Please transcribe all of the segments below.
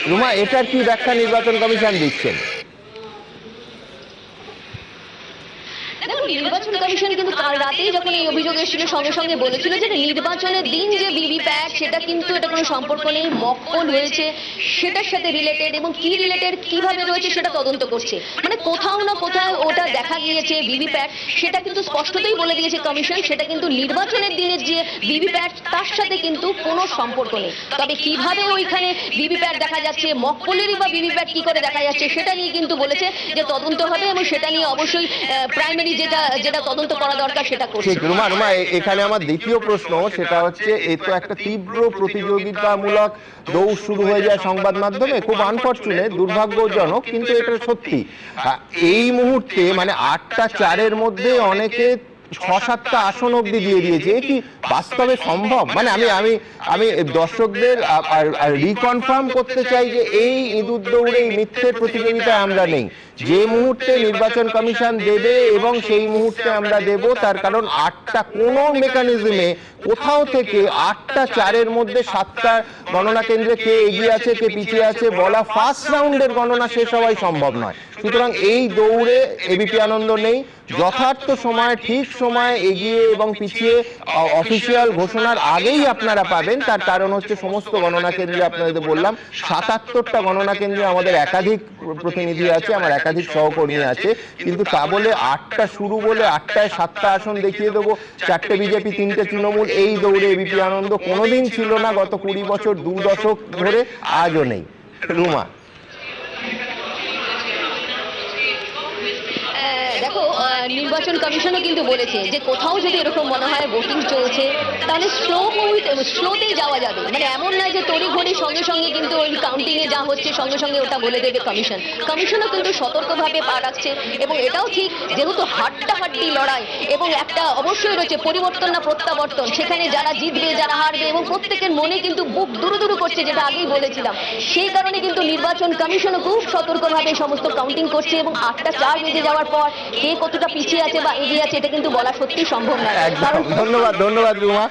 রুমা, এটার কি ব্যাখ্যা নির্বাচন কমিশন দিচ্ছেন? দেখুন, নির্বাচন কমিশন কিন্তু কাল রাতেই যখন এই অভিযোগ এসেছিল সঙ্গে সঙ্গে বলেছিল যে নির্বাচনের দিন যে ভিভিপ্যাট সেটা কিন্তু এটা কোনো সম্পর্ক নেই, মক্কল হয়েছে সেটার সাথে রিলেটেড, এবং কি রিলেটেড কিভাবে রয়েছে সেটা তদন্ত করছে। মানে কোথাও না কোথাও ওটা দেখা গিয়েছে ভিভিপ্যাট, সেটা কিন্তু স্পষ্টতই বলে দিয়েছে কমিশন, সেটা কিন্তু নির্বাচনের দিনের যে ভিভিপ্যাট তার সাথে কিন্তু কোনো সম্পর্ক নেই। তবে কিভাবে ওইখানে ভিভিপ্যাট দেখা যাচ্ছে, মক্কলেরই বা ভিভিপ্যাট কি করে দেখা যাচ্ছে সেটা নিয়ে কিন্তু বলেছে যে তদন্ত হবে, এবং সেটা নিয়ে অবশ্যই প্রাইমারি যেটা যেটা তদন্ত করা দরকার সেটা করছে। রুমা, এখানে আমার দ্বিতীয় প্রশ্ন সেটা হচ্ছে, এই তো একটা তীব্র প্রতিযোগিতামূলক দৌড় শুরু হয়ে যায় সংবাদ মাধ্যমে, খুব আনফরচুনেট, দুর্ভাগ্যজনক, কিন্তু এটা সত্যি। এই মুহূর্তে মানে 8টা 4-এর মধ্যে অনেকে 6-7টা আসন অব্দি দিয়ে দিয়েছে। কি বাস্তবে সম্ভব? মানে আমি আমি আমি দর্শকদের রিকনফার্ম করতে চাই যে এই ইঁদুর দৌড়ে, এই মিথ্যের প্রতিযোগিতায় আমরা নেই। যে মুহূর্তে নির্বাচন কমিশন দেবে এবং সেই মুহূর্তে আমরা দেব, তার কারণ 8টা কোনো মেকানিজমে কোথাও থেকে 8টা 4-এর মধ্যে 7টা গণনা কেন্দ্রে কে এগিয়ে আছে কে পিছিয়ে আছে বলা ফার্স্ট রাউন্ডের গণনা শেষ হওয়াই সম্ভব নয়। সুতরাং এই দৌড়ে এবিপি আনন্দ নেই। যথার্থ সময়ে, ঠিক সময়ে এগিয়ে এবং পিছিয়ে অফিসিয়াল ঘোষণার আগেই আপনারা পাবেন। তার কারণ হচ্ছে সমস্ত গণনা কেন্দ্রে, আপনাদের বললাম 77টা গণনা কেন্দ্রে আমাদের একাধিক প্রতিনিধি আছে, আমার একাধিক সহকর্মী আছে, কিন্তু তা বলে 8টা শুরু বলে 8টায় 7টা আসন দেখিয়ে দেবো, 4টে বিজেপি 3টে তৃণমূল, এই দৌড়ে এবিপি আনন্দ কোনোদিন ছিল না গত 20 বছর, 2 দশক ধরে, আজও নেই। রুমা, দেখো, নির্বাচন কমিশনও কিন্তু বলেছে যে কোথাও যদি এরকম মনে হয় ভোটিং চলছে তাহলে স্লোতেই যাওয়া যাবে। মানে এমন নয় যে তড়িঘড়ি সঙ্গে সঙ্গে কিন্তু ওই কাউন্টিং এ যা হচ্ছে সঙ্গে সঙ্গে ওটা বলে দেবে কমিশন। কমিশনও কিন্তু সতর্কভাবে পা রাখছে, এবং এটাও ঠিক যেহেতু হাড্ডাহাড্ডি লড়াই, এবং একটা অবশ্যই রয়েছে পরিবর্তন না প্রত্যাবর্তন, সেখানে যারা জিতবে যারা হারবে, এবং প্রত্যেকের মনে কিন্তু বুক দুরু দুরু করছে, যেটা আগেই বলেছিলাম। সেই কারণে কিন্তু নির্বাচন কমিশনও খুব সতর্কভাবে সমস্ত কাউন্টিং করছে, এবং 8টা 4 বেজে যাওয়ার পর কে কতটা পিছিয়ে আছে বা এগিয়ে আছে এটা কিন্তু বলা সত্যি সম্ভব নয়। ধন্যবাদ ধন্যবাদ রুমা,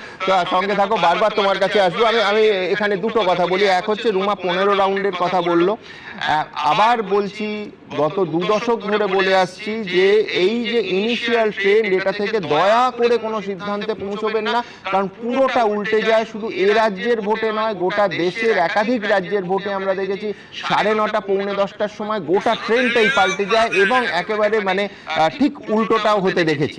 সঙ্গে থাকো, বারবার তোমার কাছে আসবো। আমি এখানে দুটো কথা বলি। এক হচ্ছে, রুমা 15 রাউন্ডের কথা বললো। আবার বলছি, গত 2 দশক ধরে বলে আসছি যে এই যে ইনিশিয়াল ট্রেন্ড, এটা থেকে দয়া করে কোনো সিদ্ধান্তে পৌঁছবেন না, কারণ পুরোটা উল্টে যায়। শুধু এ রাজ্যের ভোটে নয়, গোটা দেশের একাধিক রাজ্যের ভোটে আমরা দেখেছি 9:30 পৌনে 10টার সময় গোটা ট্রেন্ডটাই পাল্টে যায়, এবং একেবারে মানে ঠিক উল্টোটাও হতে দেখেছি।